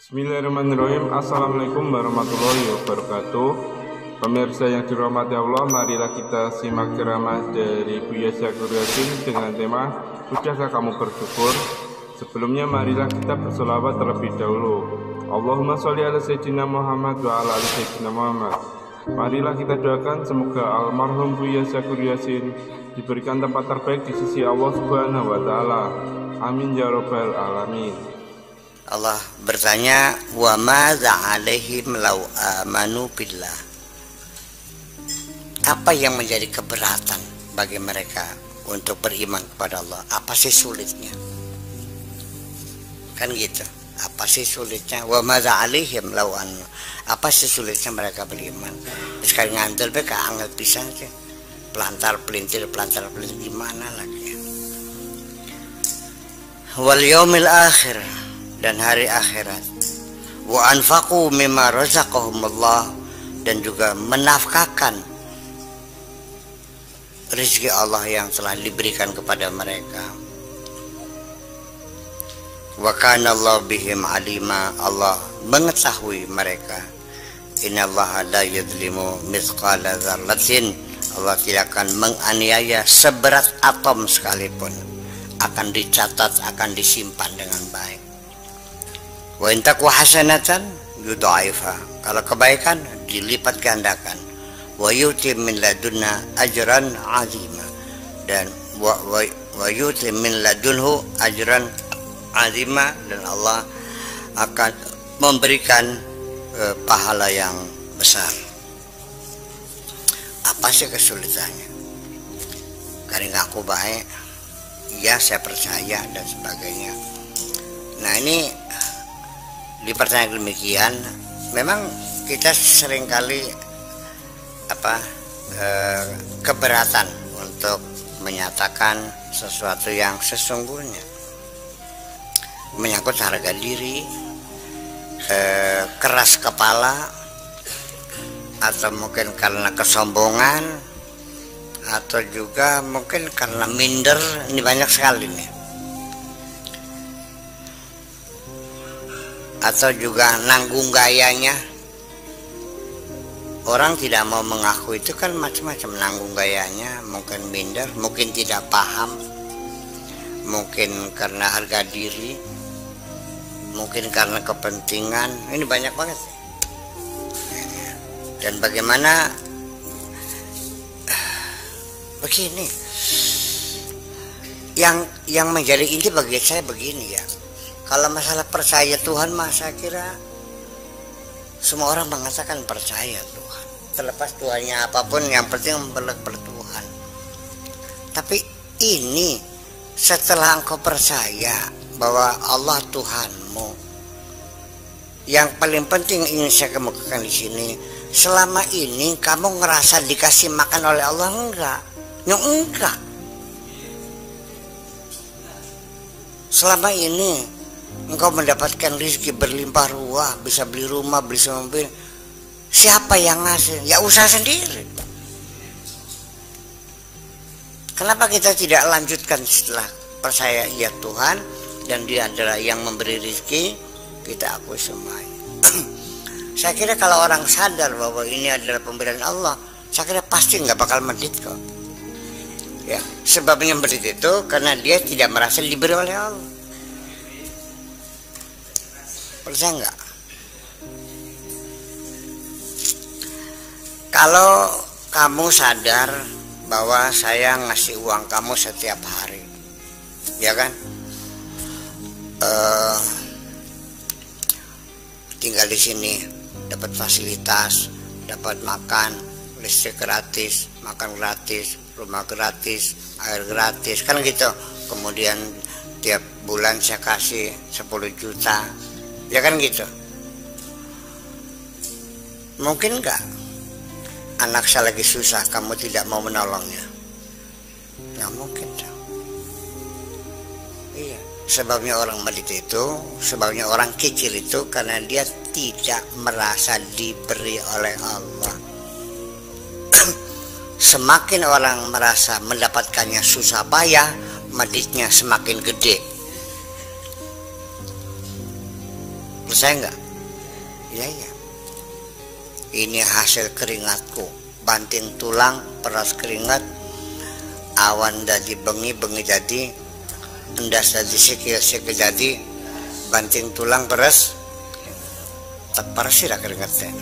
Bismillahirrahmanirrahim. Assalamualaikum warahmatullahi wabarakatuh. Pemirsa yang dirahmati Allah, marilah kita simak ceramah dari Buya Syakur Yasin dengan tema "Sudahkah kamu bersyukur?". Sebelumnya marilah kita berselawat terlebih dahulu. Allahumma sholli ala sayyidina Muhammad wa ala ali sayyidina Muhammad. Marilah kita doakan semoga almarhum Buya Syakur Yasin diberikan tempat terbaik di sisi Allah Subhanahu wa taala. Amin ya rabbal alamin. Allah bertanya, wa madza alaihim law amanu billah. Apa yang menjadi keberatan bagi mereka untuk beriman kepada Allah? Apa sih sulitnya? Kan gitu. Apa sih sulitnya? Wa madza alaihim law amanu. Apa sih sulitnya mereka beriman? Sekali ngantul be angel pisan sih. Pelantar pelintir gimana lagi? Wal yaumil akhir, dan hari akhirat. Wa anfaqu mimma razaqahumullah, dan juga menafkahkan rezeki Allah yang telah diberikan kepada mereka. Wa kana Allah bihim alima, Allah mengetahui mereka. Innallaha la yadlimu mithqala dzarratin, Allah tidak akan menganiaya seberat atom sekalipun, akan dicatat, akan disimpan dengan baik. Wa in taku hasanatan yudha'ifha, kalau kebaikan dilipat gandakan. Wa yuti min ladunna ajran 'azima, dan wa yuti min ladunhu ajran 'azima, dan Allah akan memberikan pahala yang besar. Apa sih kesulitannya? Karena aku baik, ya saya percaya dan sebagainya. Nah, ini di pertanyaan demikian memang kita seringkali keberatan untuk menyatakan sesuatu yang sesungguhnya, menyangkut harga diri, keras kepala, atau mungkin karena kesombongan, atau juga mungkin karena minder. Ini banyak sekali nih. Atau juga nanggung gayanya. Orang tidak mau mengaku itu kan macam-macam, nanggung gayanya, mungkin minder, mungkin tidak paham, mungkin karena harga diri, mungkin karena kepentingan. Ini banyak banget. Dan bagaimana begini, yang menjadi inti bagi saya begini ya. Kalau masalah percaya Tuhan, saya kira semua orang mengatakan percaya Tuhan, terlepas Tuhannya apapun, yang penting bertuhan. Tapi ini setelah engkau percaya bahwa Allah Tuhanmu, yang paling penting ingin saya kemukakan di sini, selama ini kamu ngerasa dikasih makan oleh Allah enggak? Enggak. Selama ini engkau mendapatkan rezeki berlimpah ruah, bisa beli rumah, beli mobil, siapa yang ngasih? Ya usaha sendiri. Kenapa kita tidak lanjutkan setelah percaya ya Tuhan dan Dia adalah yang memberi rezeki, kita akui semuanya. Saya kira kalau orang sadar bahwa ini adalah pemberian Allah, saya kira pasti nggak bakal medit kok. Ya, sebabnya medit itu karena dia tidak merasa diberi oleh Allah. Percaya nggak? Kalau kamu sadar bahwa saya ngasih uang kamu setiap hari, ya kan? Tinggal di sini, dapat fasilitas, dapat makan, listrik gratis, makan gratis, rumah gratis, air gratis, kan gitu. Kemudian tiap bulan saya kasih 10 juta. Ya kan gitu. Mungkin enggak anak saya lagi susah kamu tidak mau menolongnya? Nggak mungkin dong. Iya. Sebabnya orang medit itu, sebabnya orang kikir itu karena dia tidak merasa diberi oleh Allah. Semakin orang merasa mendapatkannya susah payah, meditnya semakin gede. Percaya nggak? Ya. Ini hasil keringatku, banting tulang, peras keringat, awan jadi bengi, bengi jadi, endas jadi sikil, sikil jadi, banting tulang, peras, tepar sih lah keringatnya.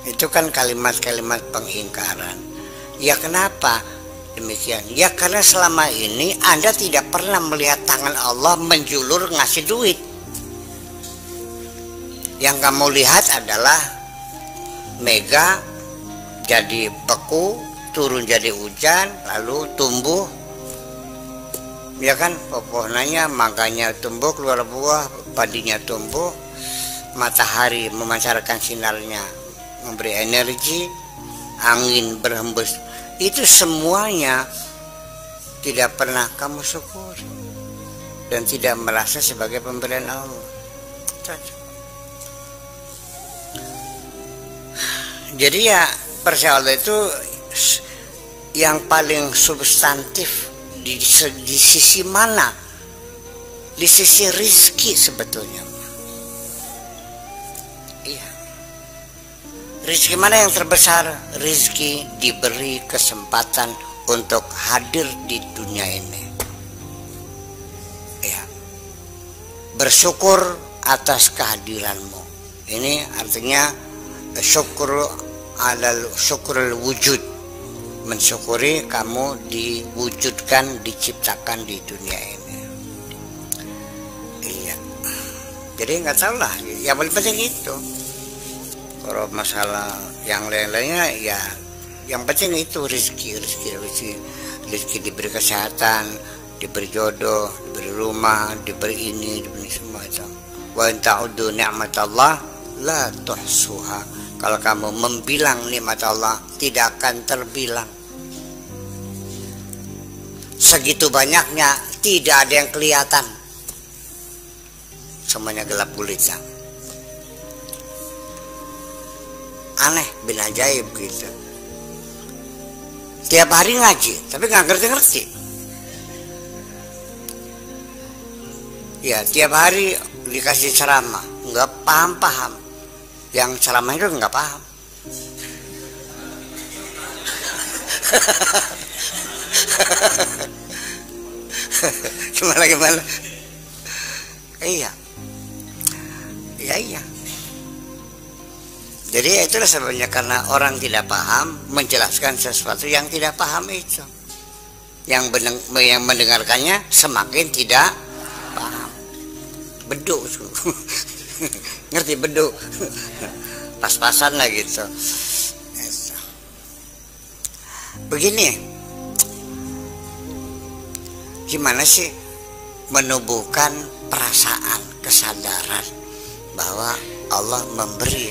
Itu kan kalimat-kalimat pengingkaran. Ya kenapa demikian? Ya karena selama ini Anda tidak pernah melihat tangan Allah menjulur ngasih duit. Yang kamu lihat adalah mega jadi beku, turun jadi hujan, lalu tumbuh. Ya kan, pohonnya, mangganya tumbuh, keluar buah, padinya tumbuh, matahari memancarkan sinarnya, memberi energi, angin berhembus. Itu semuanya tidak pernah kamu syukur dan tidak merasa sebagai pemberian Allah. Jadi ya percaya Allah itu yang paling substantif di sisi mana? Di sisi rizki sebetulnya. Iya. Rizki mana yang terbesar? Rizki diberi kesempatan untuk hadir di dunia ini. Ya. Bersyukur atas kehadiranmu. Ini artinya syukurul wujud. Mensyukuri kamu diwujudkan, diciptakan di dunia ini. Iya. Jadi nggak tahu lah. Yang paling penting itu. Kalau masalah yang lain-lainnya ya yang penting itu rezeki diberi kesehatan, diberi jodoh, diberi rumah, diberi ini, diberi semua itu. Wa in ta'uddu ni'matallah la tuhsuha. Kalau kamu membilang nikmat Allah tidak akan terbilang. Segitu banyaknya tidak ada yang kelihatan. Semuanya gelap gulita. Aneh, bin ajaib gitu. Tiap hari ngaji, tapi nggak ngerti-ngerti. Ya, tiap hari dikasih ceramah, nggak paham-paham. Yang ceramah itu nggak paham. Gimana? Iya. Jadi itulah sebabnya, karena orang tidak paham menjelaskan sesuatu yang tidak paham itu. Yang mendengarkannya semakin tidak paham. Beduk. Ngerti beduk? Pas-pasan lah gitu. Begini, gimana sih menumbuhkan perasaan, kesadaran bahwa Allah memberi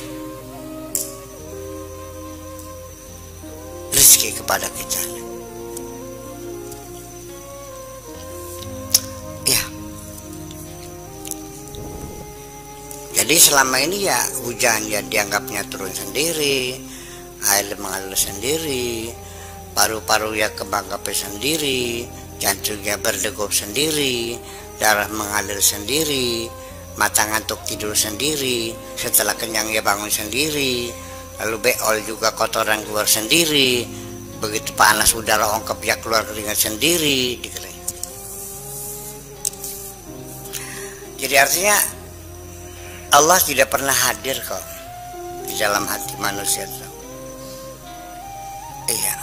rezeki kepada kita. Ya. Jadi selama ini ya hujan ya dianggapnya turun sendiri, air mengalir sendiri, paru-paru ya kebanggapan sendiri, jantungnya berdegup sendiri, darah mengalir sendiri, mata ngantuk tidur sendiri, setelah kenyang ya bangun sendiri, lalu beol juga kotoran keluar sendiri, begitu panas udara ongkep ya keluar keringat sendiri. Jadi artinya Allah tidak pernah hadir kok di dalam hati manusia itu. Iya.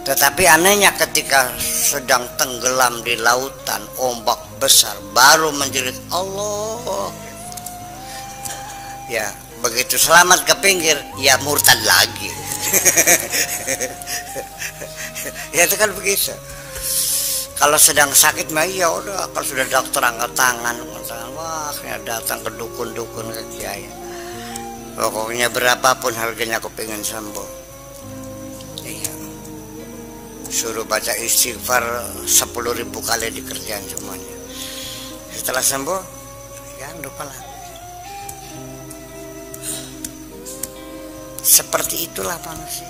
Tetapi anehnya ketika sedang tenggelam di lautan ombak besar baru menjerit Allah. Ya, begitu selamat ke pinggir ya murtad lagi. Ya itu kan begitu. Kalau sedang sakit mah ya udah, kalau sudah dokter angkat tangan, wah kayak datang ke dukun-dukun ke kiai. Pokoknya berapapun harganya aku pengen sembuh. Iya. Suruh baca istighfar 10.000 kali di kerjaan semuanya. Setelah sembuh, ya lupa lagi. Seperti itulah manusia.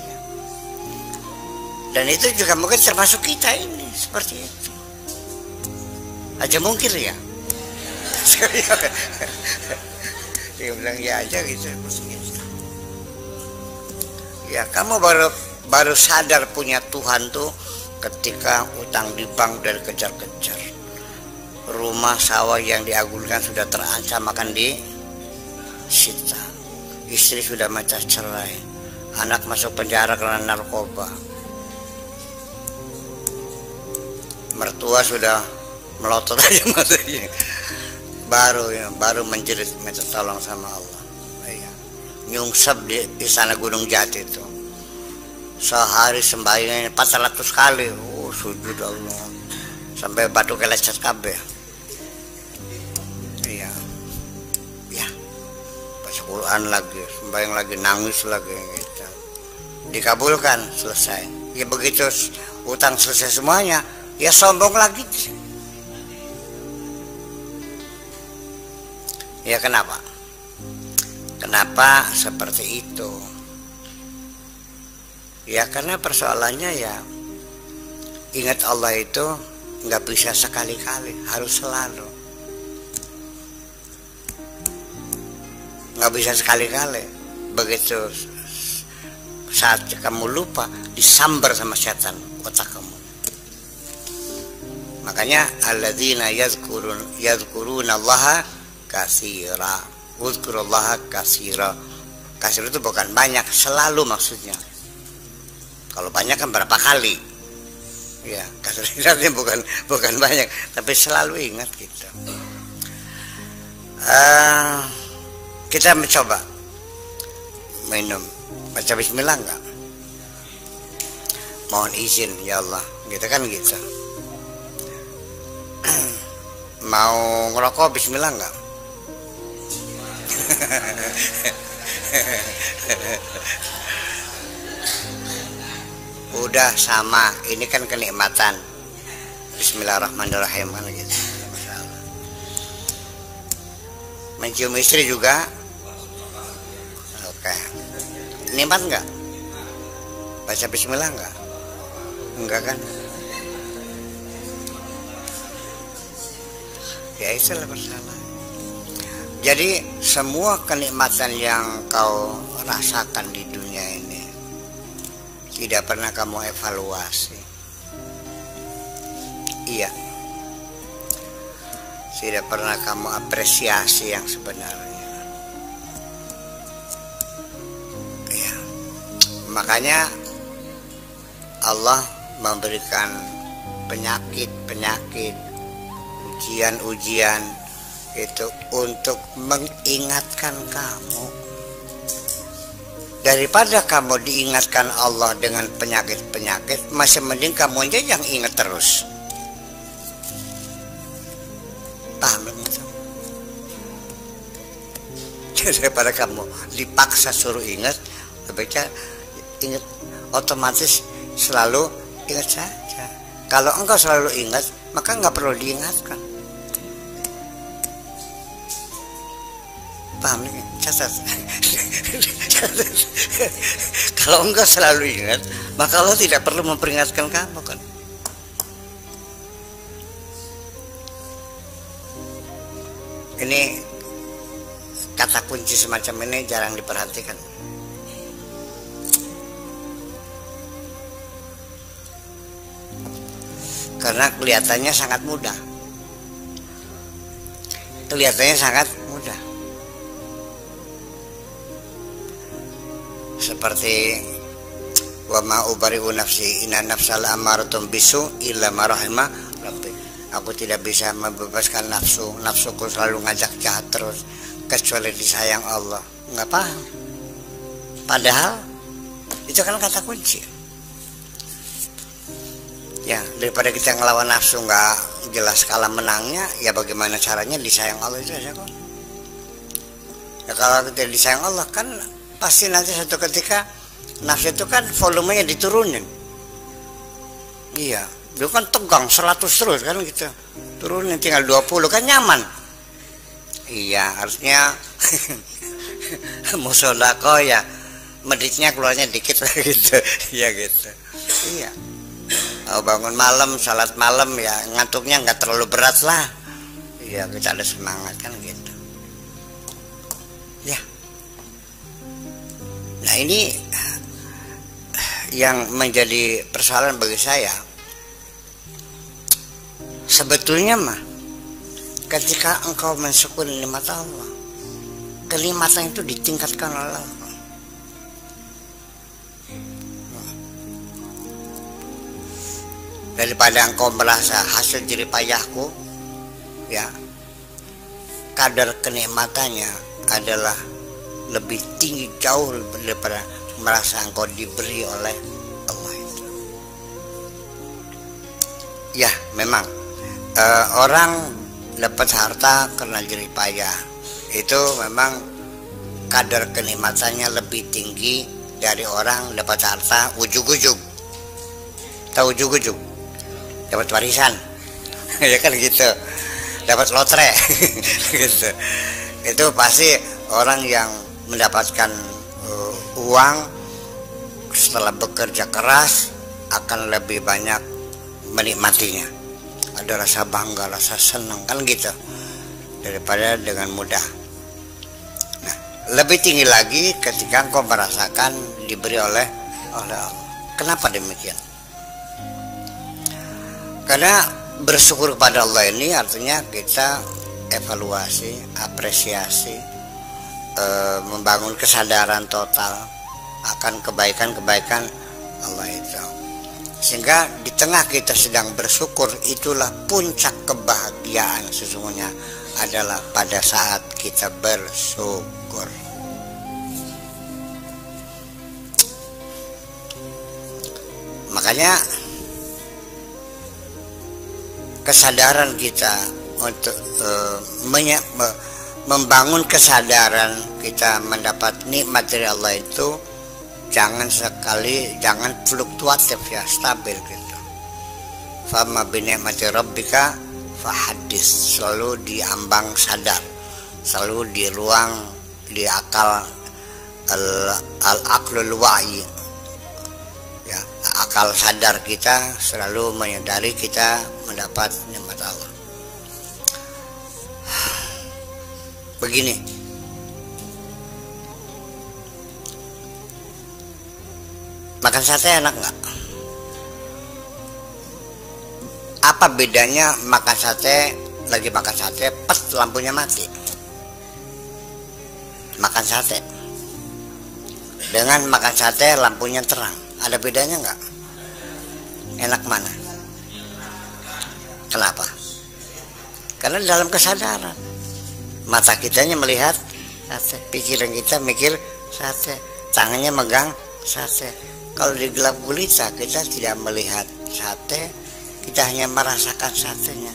Dan itu juga mungkin termasuk kita ini seperti itu. Aja mungkin ya. Dia bilang ya aja gitu. Ya kamu baru sadar punya Tuhan tuh ketika utang di bank dan kejar-kejar. Rumah sawah yang diagungkan sudah terancam akan disita. Istri sudah minta cerai. Anak masuk penjara karena narkoba. Mertua sudah melotot aja matanya. Baru menjerit minta tolong sama Allah. Ya. Nyungsep di istana Gunung Jati itu. Sehari sembahyangnya 400 kali. Oh, sujud Allah. Sampai batu kelecet kabeh. Iya. Ya. Baca Quran lagi, sembahyang lagi, nangis lagi gitu. Dikabulkan, selesai. Ya begitu utang selesai semuanya, ya sombong lagi. Ya kenapa? Kenapa seperti itu? Ya karena persoalannya ya ingat Allah itu nggak bisa sekali-kali, harus selalu. Nggak bisa sekali-kali. Begitu saat kamu lupa, disambar sama setan otak kamu. Makanya alladzina yadhkuruna Allaha katsira. Uzkurullaha katsira. Katsira itu bukan banyak, selalu maksudnya. Kalau banyak kan berapa kali? Ya, katsiranya bukan banyak, tapi selalu ingat gitu. Kita mencoba minum, baca bismillah enggak? Mohon izin ya Allah, gitu kan gitu. Mau ngerokok bismillah enggak? Udah sama, ini kan kenikmatan. Bismillahirrahmanirrahim kan gitu. Mencium istri juga. Oke. Nikmat enggak? Baca bismillah enggak? Enggak kan? Ya itulah masalah. Jadi semua kenikmatan yang kau rasakan di dunia ini tidak pernah kamu evaluasi. Iya. Tidak pernah kamu apresiasi yang sebenarnya. Iya. Makanya Allah memberikan penyakit-penyakit, ujian-ujian itu untuk mengingatkan kamu. Daripada kamu diingatkan Allah dengan penyakit-penyakit, masih mending kamu aja yang ingat terus. Paham betul? Daripada kamu dipaksa suruh ingat, lebih ingat otomatis selalu ingat saja. Kalau engkau selalu ingat, maka nggak perlu diingatkan. Paham nih? Catat. Kalau engkau selalu ingat, maka Allah tidak perlu memperingatkan kamu kan. Ini kata kunci semacam ini jarang diperhatikan. Karena kelihatannya sangat mudah. Kelihatannya sangat mudah. Seperti wa ma ubari'u nafsi inna nafsal amaratun bisu illa ma rahima rabbi. Aku tidak bisa membebaskan nafsuku selalu ngajak jahat terus kecuali disayang Allah. Nggak paham. Padahal itu kan kata kunci. Ya, daripada kita ngelawan nafsu nggak jelas kalah menangnya, ya bagaimana caranya disayang Allah itu aja kok. Ya kalau kita disayang Allah kan pasti nanti suatu ketika nafsu itu kan volumenya diturunin. Iya, dulu kan tegang 100 terus kan gitu. Turunin tinggal 20 kan nyaman. Iya, harusnya musodako ya meditnya keluarnya dikit lah gitu. Iya gitu. Iya. Bangun malam, salat malam ya ngantuknya nggak terlalu berat lah. ya kita ada semangat kan gitu ya. Nah ini yang menjadi persoalan bagi saya. Sebetulnya mah ketika engkau mensyukuri nikmat Allah, kenikmatan itu ditingkatkan oleh Allah. Daripada engkau merasa hasil jerih payahku, ya, kadar kenikmatannya adalah lebih tinggi jauh daripada merasa engkau diberi oleh Allah itu. Ya, memang orang dapat harta karena jerih payah itu memang kadar kenikmatannya lebih tinggi dari orang dapat harta ujug-ujug. Tahu ujug-ujug? Dapat warisan. Ya kan gitu. Dapat lotre. Gitu. Itu pasti orang yang mendapatkan uang setelah bekerja keras akan lebih banyak menikmatinya. Ada rasa bangga, rasa senang kan gitu, daripada dengan mudah. Nah, lebih tinggi lagi ketika engkau merasakan diberi oleh Allah. Kenapa demikian? Karena bersyukur kepada Allah ini artinya kita evaluasi, apresiasi, membangun kesadaran total akan kebaikan-kebaikan Allah itu. Sehingga di tengah kita sedang bersyukur, itulah puncak kebahagiaan sesungguhnya adalah pada saat kita bersyukur. Makanya kesadaran kita untuk membangun kesadaran kita mendapat nikmat dari Allah itu jangan fluktuatif ya, stabil gitu. Fama bi ni'mati rabbika fahaddits, selalu diambang sadar, selalu di ruang di akal al-aqlul wa'i ya, akal sadar kita selalu menyadari kita mendapat nikmat Allah. Begini, makan sate enak nggak? Apa bedanya makan sate, lagi makan sate pas lampunya mati? Makan sate dengan makan sate lampunya terang, ada bedanya nggak? Enak mana? Kenapa? Karena dalam kesadaran mata kitanya melihat sate, pikiran kita mikir sate, tangannya megang sate. Kalau di gelap gulita kita tidak melihat sate, kita hanya merasakan satenya.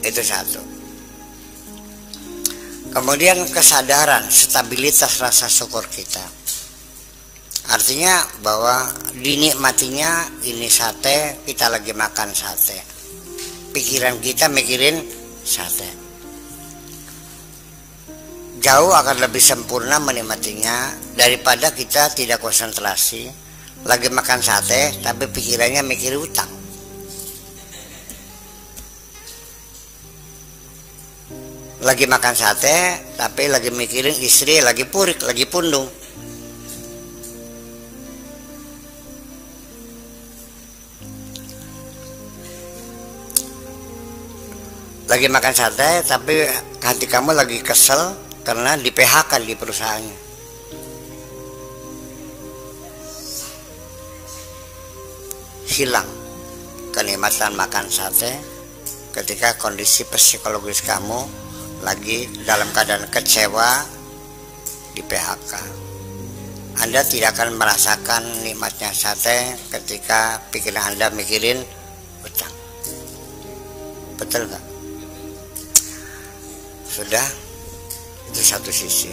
Itu satu. Kemudian kesadaran, stabilitas rasa syukur kita. Artinya bahwa dinikmatinya ini sate, kita lagi makan sate. Pikiran kita mikirin sate. Jauh akan lebih sempurna menikmatinya daripada kita tidak konsentrasi, lagi makan sate tapi pikirannya mikir utang. Lagi makan sate tapi lagi mikirin istri, lagi purik, lagi pundung. Lagi makan sate tapi hati kamu lagi kesel karena di PHK di perusahaannya. Hilang kenikmatan makan sate ketika kondisi psikologis kamu lagi dalam keadaan kecewa di PHK. Anda tidak akan merasakan nikmatnya sate ketika pikiran Anda mikirin utang. Betul nggak? Sudah, itu satu sisi.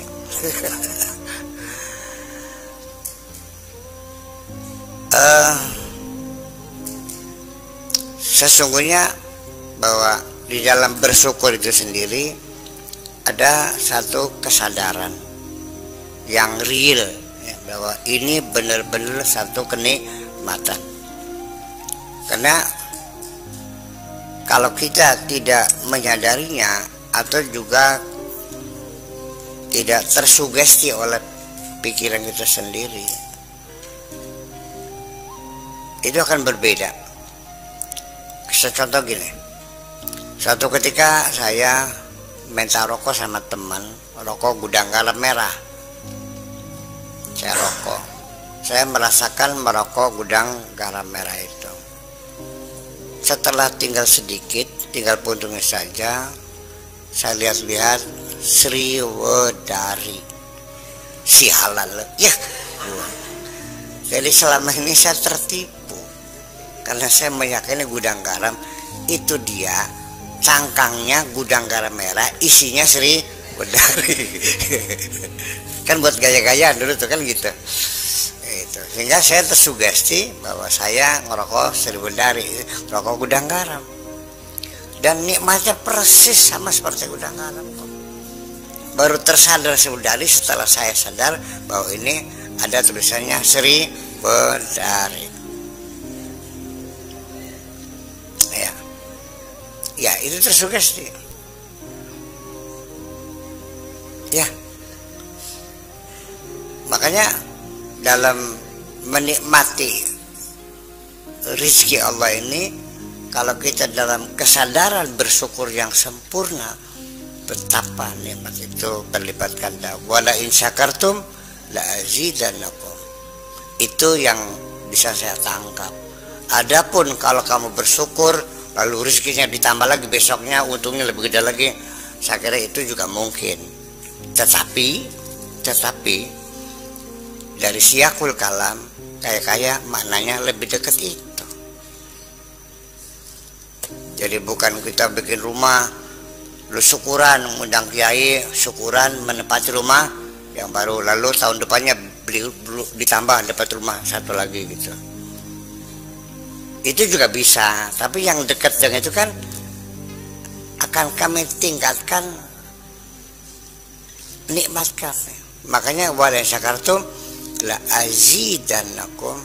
Sesungguhnya bahwa di dalam bersyukur itu sendiri ada satu kesadaran yang real ya, bahwa ini benar-benar satu kenikmatan. Karena kalau kita tidak menyadarinya atau juga tidak tersugesti oleh pikiran kita sendiri, itu akan berbeda. Contoh gini, suatu ketika saya minta rokok sama teman, rokok gudang garam merah. Saya rokok, saya merasakan merokok gudang garam merah itu. Setelah tinggal sedikit, tinggal puntungnya saja, saya lihat-lihat Sriwedari, si halal ya. Jadi selama ini saya tertipu, karena saya meyakini gudang garam itu dia cangkangnya gudang garam merah, isinya Sriwedari. Kan buat gaya-gayaan dulu tuh kan gitu. Itu. Sehingga saya tersugesti bahwa saya ngerokok Sriwedari, rokok gudang garam. Dan nikmatnya persis sama seperti gudang garam kok. Baru tersadar Sriwedari setelah saya sadar bahwa ini ada tulisannya Sriwedari. Ya, itu tersugesti. Ya. Makanya dalam menikmati rizki Allah ini, kalau kita dalam kesadaran bersyukur yang sempurna, betapa nikmat itu berlipat ganda. Wala in syakartum la azidannakum. Itu yang bisa saya tangkap. Adapun kalau kamu bersyukur lalu rezekinya ditambah lagi, besoknya untungnya lebih gede lagi, saya kira itu juga mungkin. Tetapi dari siyakul kalam kayak maknanya lebih dekat itu. Jadi bukan kita bikin rumah lu syukuran, undang kiai syukuran menempati rumah yang baru, lalu tahun depannya ditambah dapat rumah satu lagi gitu. Itu juga bisa, tapi yang dekat dengan itu kan akan kami tingkatkan nikmat kami. Makanya wala syakartum la azidannakum.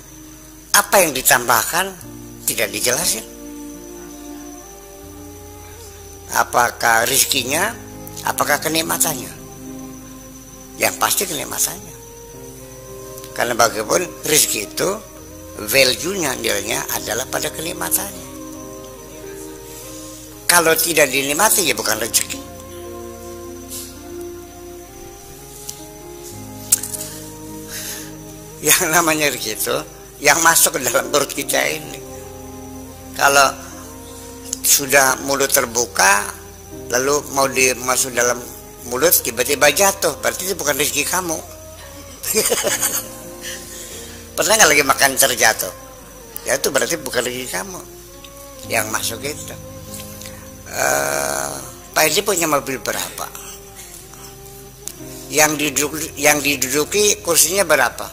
Apa yang ditambahkan tidak dijelasin. Apakah rizkinya, apakah kenikmatannya? Yang pasti kenikmatannya. Karena bagaimanapun rizki itu value-nya, nilainya adalah pada kenikmatannya. Kalau tidak dinikmati ya bukan rezeki. Yang namanya rezeki itu yang masuk ke dalam perut kita ini. Kalau sudah mulut terbuka lalu mau dimasuk dalam mulut tiba-tiba jatuh, berarti itu bukan rezeki kamu. Pernah nggak lagi makan terjatuh? Ya itu berarti bukan rezeki kamu yang masuk itu. Pak Edi punya mobil berapa? Yang diduduki kursinya berapa?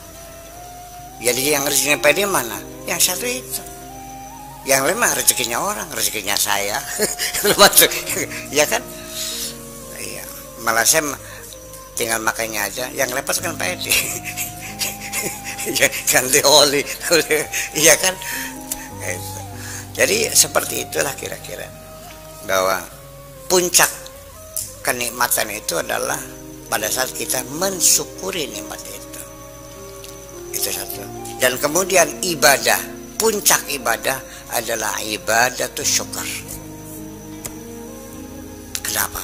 Jadi yang rezekinya Pak Edi mana? Yang satu itu. Yang lain mah rezekinya orang, rezekinya saya. Masuk, ya kan? Iya. Malah saya tinggal makannya aja. Yang lepas kan Pak Edi. Ganti oli. Iya kan? Jadi seperti itulah kira-kira, bahwa puncak kenikmatan itu adalah pada saat kita mensyukuri nikmat itu. Itu satu. Dan kemudian ibadah, puncak ibadah adalah ibadah itu syukur. Kenapa?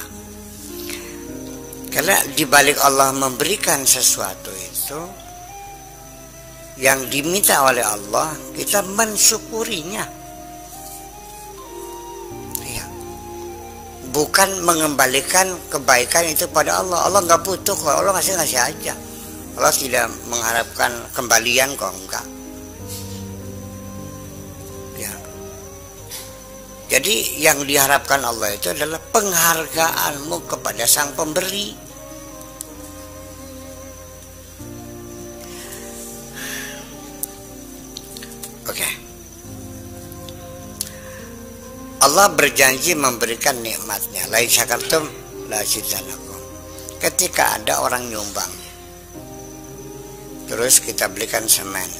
Karena dibalik Allah memberikan sesuatu itu, yang diminta oleh Allah kita mensyukurinya, ya. Bukan mengembalikan kebaikan itu pada Allah. Allah nggak butuh kok, Allah ngasih aja. Allah tidak mengharapkan kembalian kok, enggak. Ya. Jadi yang diharapkan Allah itu adalah penghargaanmu kepada sang pemberi. Oke. Allah berjanji memberikan nikmatnya. La in syakartum la azidannakum. Ketika ada orang nyumbang, terus kita belikan semen,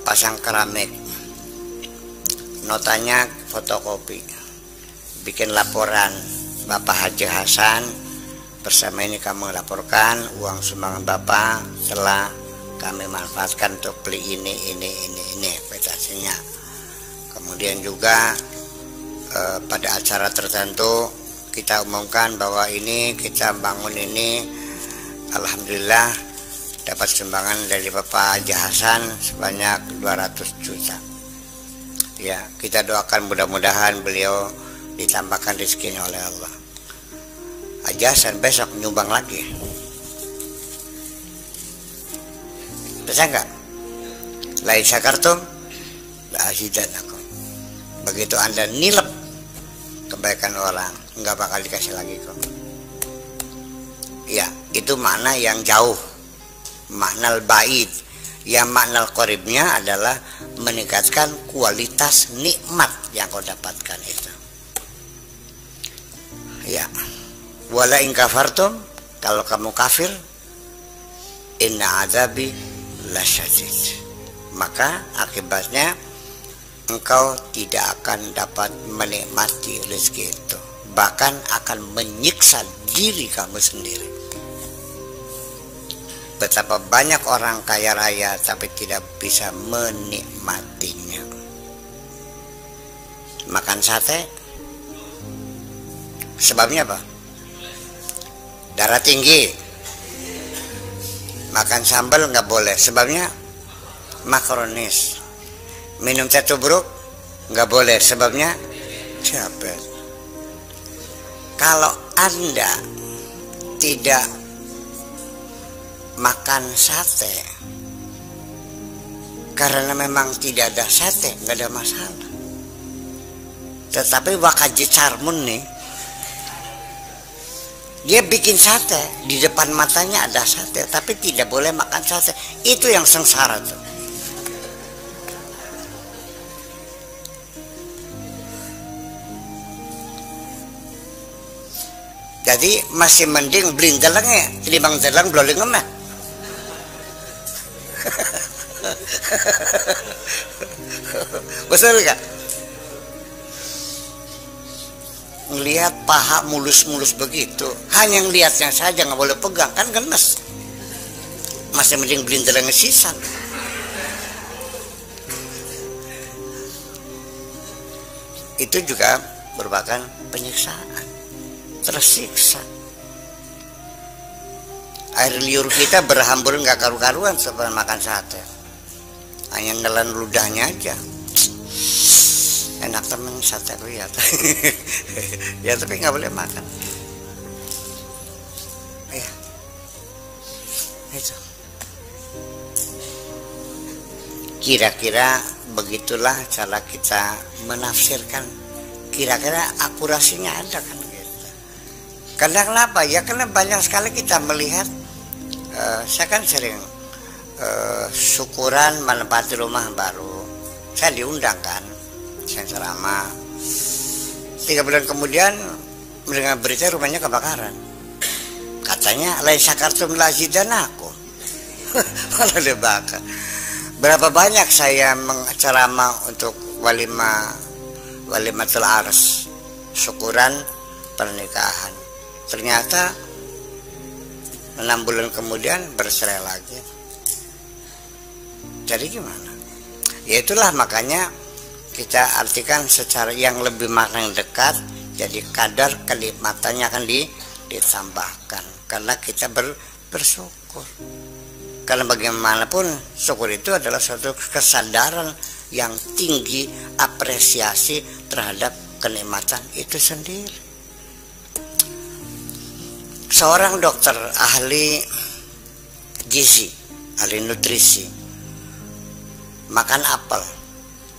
pasang keramik, notanya fotokopi, bikin laporan. Bapak Haji Hasan, bersama ini kamu laporkan uang sumbangan Bapak telah kami manfaatkan untuk beli ini investasinya. Kemudian juga pada acara tertentu kita umumkan bahwa ini kita bangun ini, alhamdulillah dapat sumbangan dari Bapak Haji Hasan sebanyak 200 juta. Ya, kita doakan mudah-mudahan beliau ditambahkan rezekinya oleh Allah. Haji Hasan besok nyumbang lagi. Bisa enggak? Lain syakartum la azidanakum. Begitu Anda nilep kebaikan orang, enggak bakal dikasih lagi kok. Ya, itu makna yang jauh. Makna al-ba'id. Yang makna al-qaribnya adalah meningkatkan kualitas nikmat yang kau dapatkan itu. Ya. Wala in kafartum, kalau kamu kafir, inna azabi lasyadid. Maka akibatnya engkau tidak akan dapat menikmati rezeki itu, bahkan akan menyiksa diri kamu sendiri. Betapa banyak orang kaya raya tapi tidak bisa menikmatinya. Makan sate, sebabnya apa? Darah tinggi. Makan sambal nggak boleh, sebabnya makronis. Minum teh tubruk nggak boleh, sebabnya diabetes. Kalau Anda tidak makan sate karena memang tidak ada sate, nggak ada masalah. Tetapi Wakaji Carmun nih, dia bikin sate, di depan matanya ada sate, tapi tidak boleh makan sate. Itu yang sengsara tuh. Jadi masih mending beli delengnya, timbang deleng bloling emah. Betul gak? Ngelihat paha mulus-mulus begitu, hanya ngelihatnya saja, nggak boleh pegang, kan gemes. Masih mending beli deleng sisan. Itu juga merupakan penyiksaan, tersiksa. Air liur kita berhamburan nggak karu-karuan setelah makan sate, hanya nelan ludahnya aja. Enak temen sate lihat. Ya tapi nggak boleh makan. Ya itu kira-kira begitulah cara kita menafsirkan. Kira-kira akurasinya ada kan gitu. Karena kenapa ya, karena banyak sekali kita melihat, saya kan sering syukuran menempati rumah baru, saya diundang kan, saya ceramah. 3 bulan kemudian mendengar berita rumahnya kebakaran. Katanya lain syakartum la azidanakum. Malah dibakar. Berapa banyak saya menceramah untuk walimatul ars, syukuran pernikahan. Ternyata 6 bulan kemudian bercerai lagi. Jadi gimana? Ya itulah makanya kita artikan secara yang lebih makna yang dekat, jadi kadar kenikmatannya akan ditambahkan karena kita bersyukur. Karena bagaimanapun syukur itu adalah suatu kesadaran yang tinggi, apresiasi terhadap kenikmatan itu sendiri. Seorang dokter ahli gizi, ahli nutrisi, makan apel.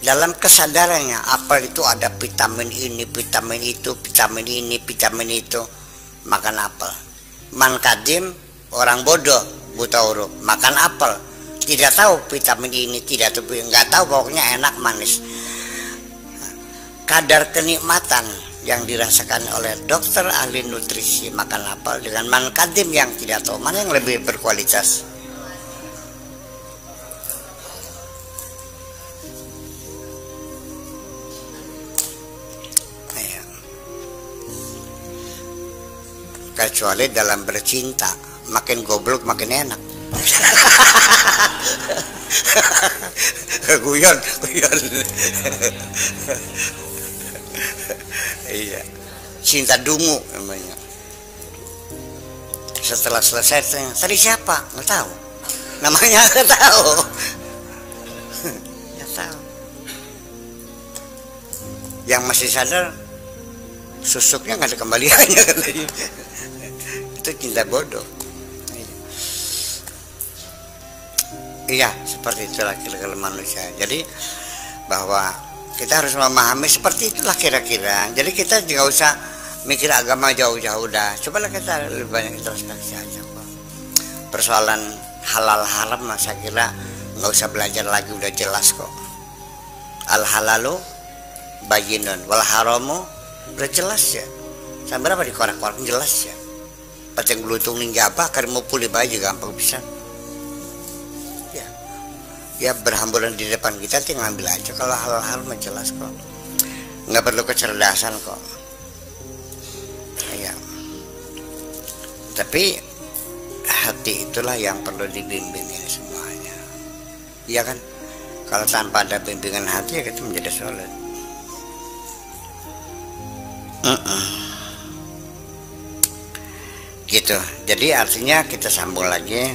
Dalam kesadarannya, apel itu ada vitamin ini, vitamin itu, vitamin ini, vitamin itu. Makan apel. Man kadim, orang bodoh, buta huruf, makan apel. Tidak tahu vitamin ini, tidak tahu, nggak tahu, pokoknya enak, manis. Kadar kenikmatan yang dirasakan oleh dokter ahli nutrisi makan apel dengan man kadim yang tidak tahu, mana yang lebih berkualitas? kecuali dalam bercinta. Makin goblok makin enak. Guyon. Iya, cinta dungu namanya. Setelah selesai, tadi siapa? Nggak tahu. Namanya nggak tahu. Nggak tahu. Yang masih sadar, susuknya nggak ada kembaliannya katanya. Itu cinta bodoh. Iya, seperti itulah kira-kira manusia. Jadi bahwa kita harus memahami seperti itulah kira-kira. Jadi kita juga usah mikir agama jauh-jauh dah. Cobalah kita lebih banyak introspeksi aja kok. Persoalan halal haram saya kira nggak usah belajar lagi, udah jelas kok. Al halalu bayyinun wal haramu udah jelas ya. Sampai berapa dikorek-korek jelas ya. Paceng blutung ninjaba karimu pulih baju gampang bisa. Ya berhamburan di depan kita tinggal ambil aja. Kalau hal-hal mah jelas kok, nggak perlu kecerdasan kok ya. Tapi hati itulah yang perlu dibimbing ini semuanya, iya kan? Kalau tanpa ada bimbingan hati ya kita menjadi solid. Gitu. Jadi artinya kita sambung lagi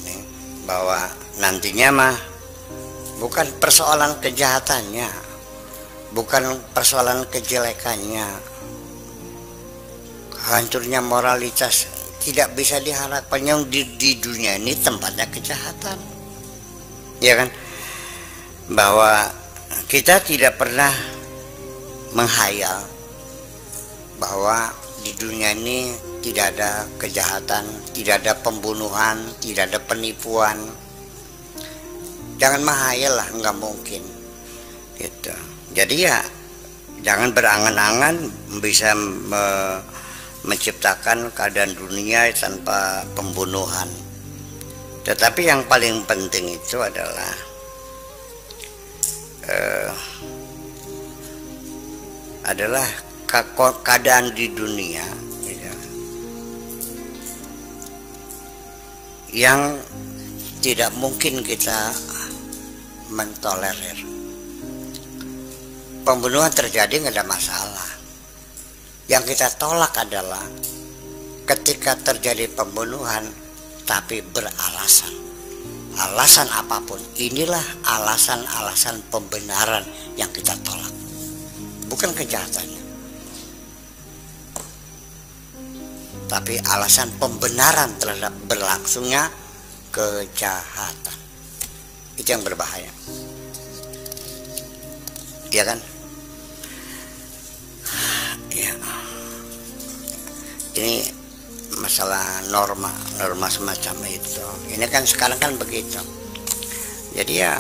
ini, bahwa nantinya mah bukan persoalan kejahatannya, bukan persoalan kejelekannya, hancurnya moralitas tidak bisa diharapkan. Yang di dunia ini tempatnya kejahatan, ya kan? Bahwa kita tidak pernah menghayal bahwa di dunia ini tidak ada kejahatan, tidak ada pembunuhan, tidak ada penipuan. Jangan menghayal lah, nggak mungkin gitu. Jadi ya jangan berangan-angan bisa menciptakan keadaan dunia tanpa pembunuhan. Tetapi yang paling penting itu adalah keadaan di dunia gitu, yang tidak mungkin kita mentolerir. Pembunuhan terjadi nggak ada masalah. Yang kita tolak adalah ketika terjadi pembunuhan tapi beralasan, alasan apapun. Inilah alasan-alasan pembenaran yang kita tolak, bukan kejahatannya, tapi alasan pembenaran terhadap berlangsungnya kejahatan. Itu yang berbahaya, ya kan? Ya. Ini masalah norma semacam itu. Ini kan sekarang kan begitu. Jadi ya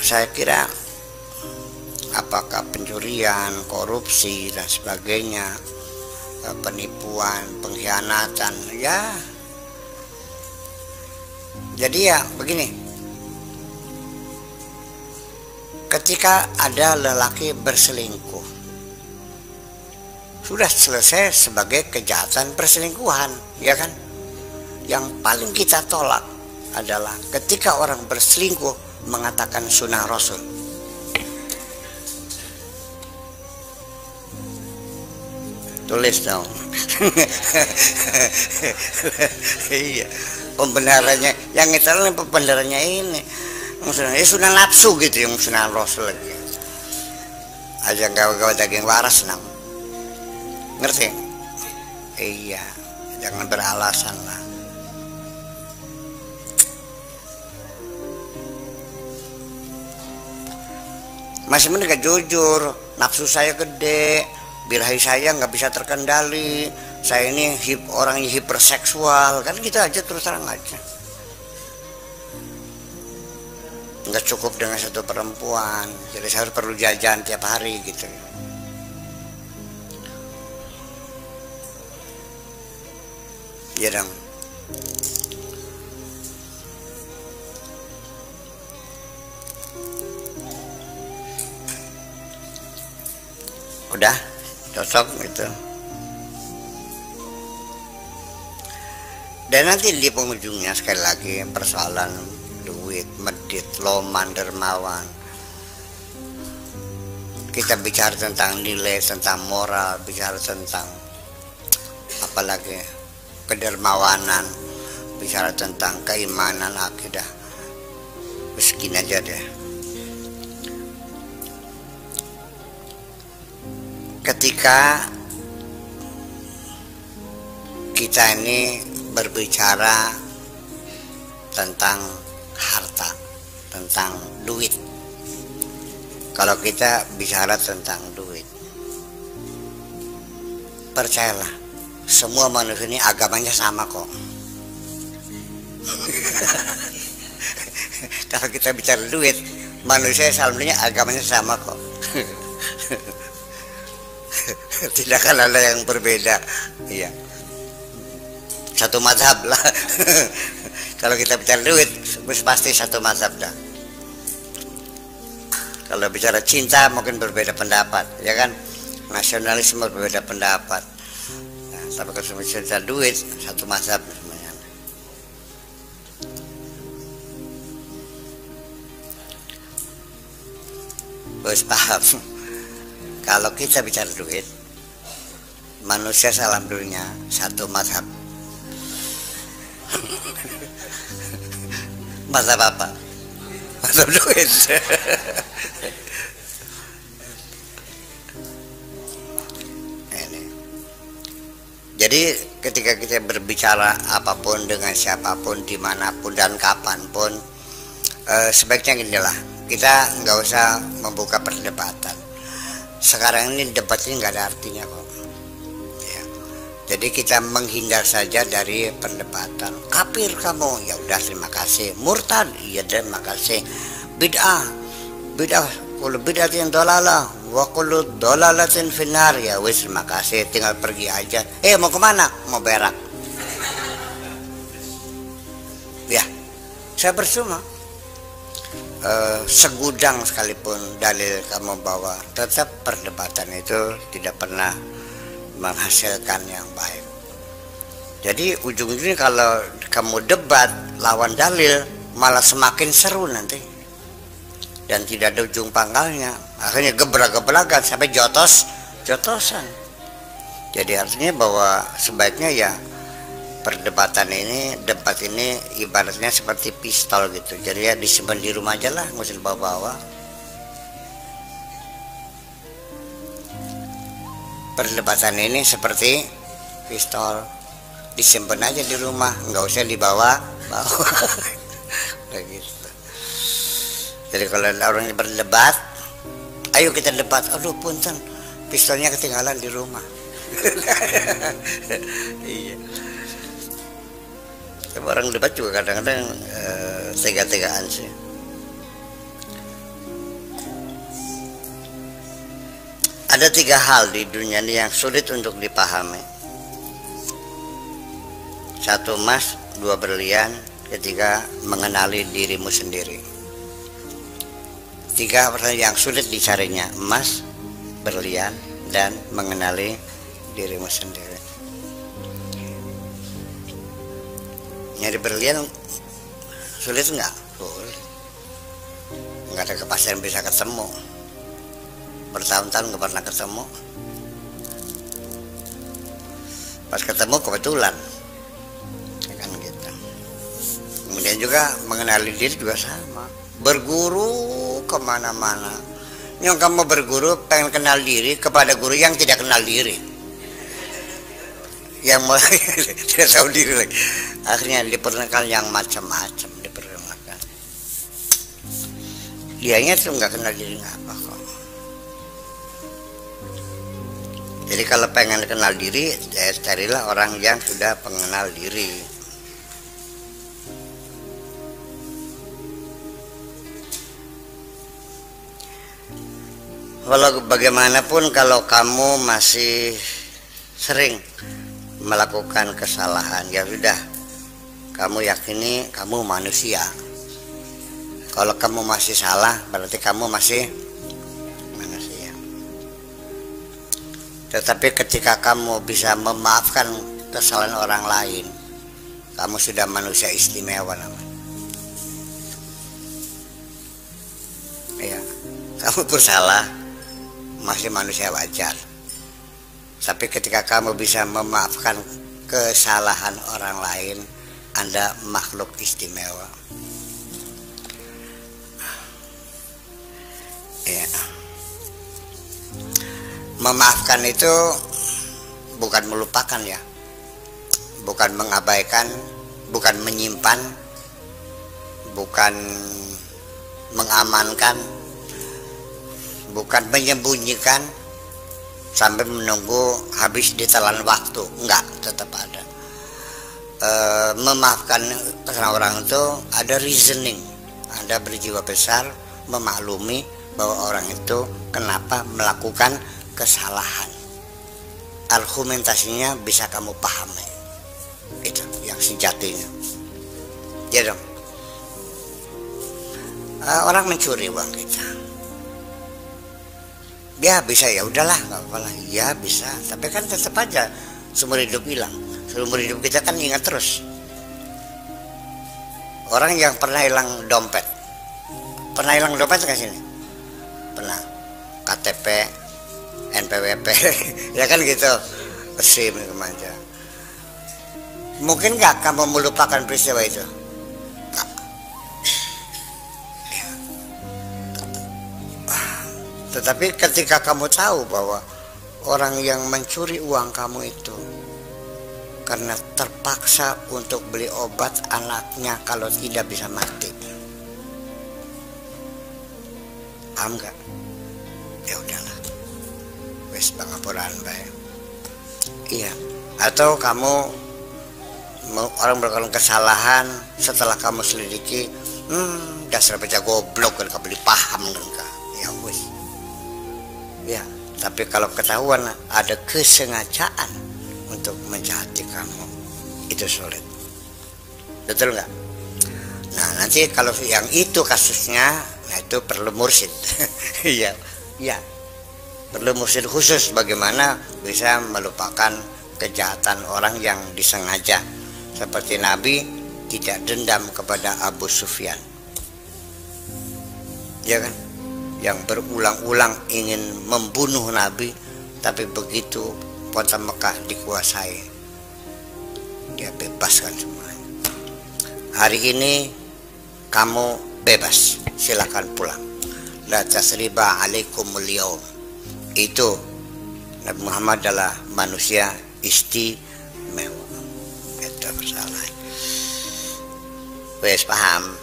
saya kira apakah pencurian, korupsi dan sebagainya, penipuan, pengkhianatan, ya. Jadi ya begini, ketika ada lelaki berselingkuh, sudah selesai sebagai kejahatan perselingkuhan, ya kan? Yang paling kita tolak adalah ketika orang berselingkuh mengatakan sunnah Rasul. Tulis dong. Iya, pembenarannya yang itu pembenarannya ini. Maksudnya sunnah nafsu gitu, yang sunnah Rasul lagi. Aja gawe-gawe daging waras nang. Ngerti? Iya, jangan beralasan lah. Masih mending gak jujur, nafsu saya gede, birahi saya nggak bisa terkendali, saya ini orang hiperseksual, kan gitu aja, terus terang aja. Nggak cukup dengan satu perempuan, jadi saya harus perlu jajan tiap hari gitu. Iya dong. Udah. cocok itu. Dan nanti di penghujungnya sekali lagi persoalan duit, medit, loman, dermawan. Kita bicara tentang nilai, tentang moral, bicara tentang apalagi kedermawanan, bicara tentang keimanan, akidah. Miskin aja deh. Ketika kita ini berbicara tentang harta, tentang duit. Kalau kita bicara tentang duit, percayalah, semua manusia ini agamanya sama kok. Kalau kita bicara duit, manusia selalunya agamanya sama kok. Tidak akan ada yang berbeda. Iya, satu mazhab lah. Kalau kita bicara duit, pasti satu mazhab dah. Kalau bicara cinta mungkin berbeda pendapat, ya kan? Nasionalisme berbeda pendapat. Nah, tapi kalau bicara duit, satu mazhab semuanya. Bos paham? Kalau kita bicara duit, manusia alhamdulillah satu mazhab. Mazhab apa? Mazhab duit. Ini. Jadi ketika kita berbicara apapun dengan siapapun, dimanapun dan kapanpun, sebaiknya inilah, kita nggak usah membuka perdebatan. Sekarang ini debat ini nggak ada artinya kok. Ya. Jadi kita menghindar saja dari perdebatan. Kafir kamu, ya udah terima kasih. Murtad, iya terima kasih. Bid'ah, kullu bid'atin dolalah, wa kullu dolalatin finnar, ya wis terima kasih. Tinggal pergi aja. Mau kemana? Mau berak. Ya, saya percuma. Segudang sekalipun dalil kamu bawa, tetap perdebatan itu tidak pernah menghasilkan yang baik. Jadi ujung-ujungnya kalau kamu debat lawan dalil malah semakin seru nanti, dan tidak ada ujung pangkalnya. Akhirnya gebrak-gebrakan sampai jotos-jotosan. Jadi artinya bahwa sebaiknya ya perdebatan ini, debat ini ibaratnya seperti pistol gitu. Jadi ya disimpan di rumah aja lah, nggak usah dibawa-bawa. Perdebatan ini seperti pistol, disimpan aja di rumah, nggak usah dibawa-bawa. Gitu. Jadi kalau orang berdebat, ayo kita debat. Aduh punten, pistolnya ketinggalan di rumah. Iya. Orang debat juga kadang-kadang tega-tegaan sih. Ada 3 hal di dunia ini yang sulit untuk dipahami. 1 emas, 2 berlian, 3 mengenali dirimu sendiri. 3 pertanyaan yang sulit dicarinya: emas, berlian, dan mengenali dirimu sendiri. Nyari berlian sulit nggak? Sulit. Nggak ada kepastian bisa ketemu. Bertahun-tahun nggak pernah ketemu. Pas ketemu kebetulan, ya kan gitu. Kemudian juga mengenali diri juga sama. Berguru kemana-mana. Yang kamu berguru pengen kenal diri kepada guru yang tidak kenal diri, yang mulai tidak tahu diri lagi. Akhirnya diperkenalkan yang macam-macam, diperkenalkan. Dianya tuh nggak kenal diri apa kok. Jadi kalau pengen kenal diri, ya carilah orang yang sudah pengenal diri. Walau bagaimanapun kalau kamu masih sering melakukan kesalahan, ya sudah, kamu yakini kamu manusia. Kalau kamu masih salah, berarti kamu masih manusia. Tetapi ketika kamu bisa memaafkan kesalahan orang lain, kamu sudah manusia istimewa namanya. Ya, kamu bersalah, masih manusia wajar. Tapi ketika kamu bisa memaafkan kesalahan orang lain, Anda makhluk istimewa. Ya. Memaafkan itu bukan melupakan ya, bukan mengabaikan, bukan menyimpan, bukan mengamankan, bukan menyembunyikan sampai menunggu habis ditelan waktu. Enggak, tetap ada. Memaafkan orang itu ada reasoning. Anda berjiwa besar memaklumi bahwa orang itu kenapa melakukan kesalahan. Argumentasinya bisa kamu pahami. Itu yang sejatinya. Ya dong. Orang mencuri uang kita. Ya bisa, ya udahlah, nggak apa-apa. Ya bisa, tapi kan tetap aja seumur hidup hilang. Seumur hidup kita kan ingat terus. Orang yang pernah hilang dompet, nggak sini? Pernah. KTP, NPWP, ya kan gitu. SIM aja. Mungkin nggak kamu melupakan peristiwa itu? Nggak. Tetapi ketika kamu tahu bahwa orang yang mencuri uang kamu itu karena terpaksa untuk beli obat anaknya kalau tidak bisa mati, paham nggak? Ya udahlah, wes pangapuran baik. Iya. Atau kamu orang melakukan kesalahan, setelah kamu selidiki, dasar baca goblok kan, kamu dipaham kan? Ya wes. Ya, tapi kalau ketahuan ada kesengajaan untuk menjahati kamu, itu sulit. Betul nggak? Nah, nanti kalau yang itu kasusnya, nah itu perlu mursyid. Iya, ya, perlu mursyid khusus bagaimana bisa melupakan kejahatan orang yang disengaja. Seperti Nabi tidak dendam kepada Abu Sufyan, ya kan? Yang berulang-ulang ingin membunuh Nabi, tapi begitu kota Mekah dikuasai, dia bebaskan semuanya. Hari ini kamu bebas, silakan pulang. La tasriba alaikumul yaum. Itu Nabi Muhammad adalah manusia istimewa. Itu bersalah. Wes paham?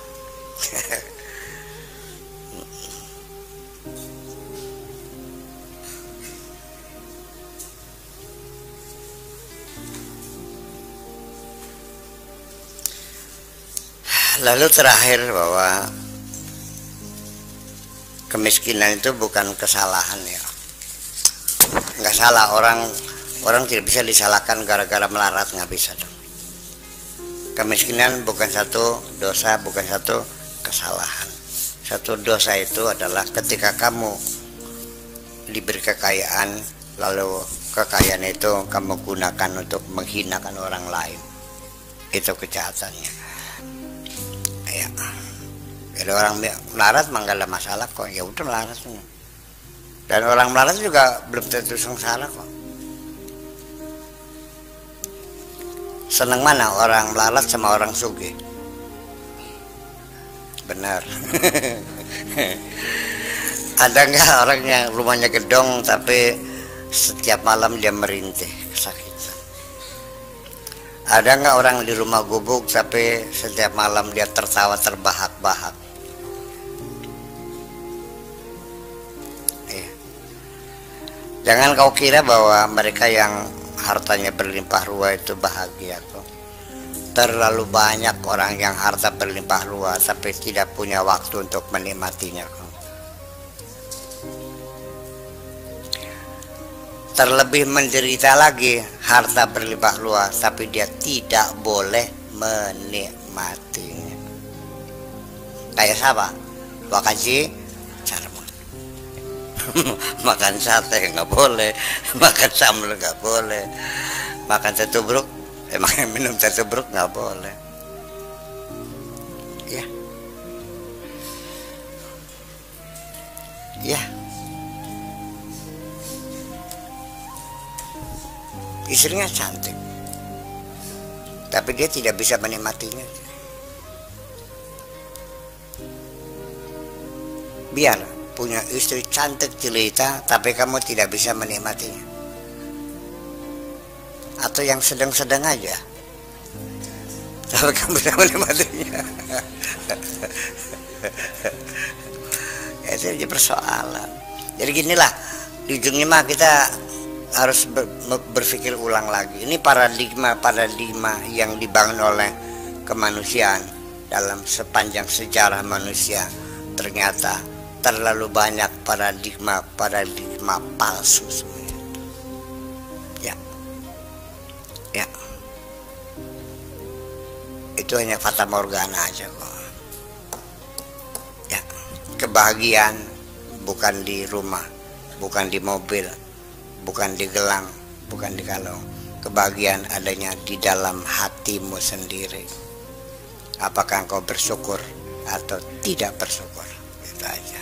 Lalu terakhir bahwa kemiskinan itu bukan kesalahan ya. Nggak salah, orang tidak bisa disalahkan gara-gara melarat, nggak bisa dong. Kemiskinan bukan satu dosa, bukan satu kesalahan. Satu dosa itu adalah ketika kamu diberi kekayaan, lalu kekayaan itu kamu gunakan untuk menghinakan orang lain. Itu kejahatannya. Ya, jadi orang melarat mah nggak ada masalah kok, ya udah melarat. Dan orang melarat juga belum tentu sengsara kok. Seneng mana orang melarat sama orang sugih? Benar. Ada nggak orang yang rumahnya gedong tapi setiap malam dia merintih kesakitan? Ada nggak orang di rumah gubuk tapi setiap malam dia tertawa terbahak-bahak? Jangan kau kira bahwa mereka yang hartanya berlimpah ruah itu bahagia kok. Terlalu banyak orang yang harta berlimpah ruah tapi tidak punya waktu untuk menikmatinya kok. Terlebih menderita lagi, harta berlimpah ruah tapi dia tidak boleh menikmatinya. Kayak siapa? Wakaji Carmon. Makan sate nggak boleh, makan sambal nggak boleh, makan tubruk, minum tubruk nggak boleh. Ya, ya. Istrinya cantik, tapi dia tidak bisa menikmatinya. Biar punya istri cantik jelita, tapi kamu tidak bisa menikmatinya. Atau yang sedang-sedang aja, tapi kamu bisa menikmatinya. Itu jadi persoalan. Jadi ginilah, di ujungnya mah kita harus berpikir ulang lagi. Ini paradigma yang dibangun oleh kemanusiaan dalam sepanjang sejarah manusia. Ternyata terlalu banyak paradigma palsu semuanya. Ya, itu hanya fata morgana aja kok. Ya, kebahagiaan bukan di rumah, bukan di mobil, bukan di gelang, bukan di kalung. Kebahagiaan adanya di dalam hatimu sendiri. Apakah engkau bersyukur atau tidak bersyukur? Itu aja.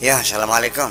Ya, assalamualaikum.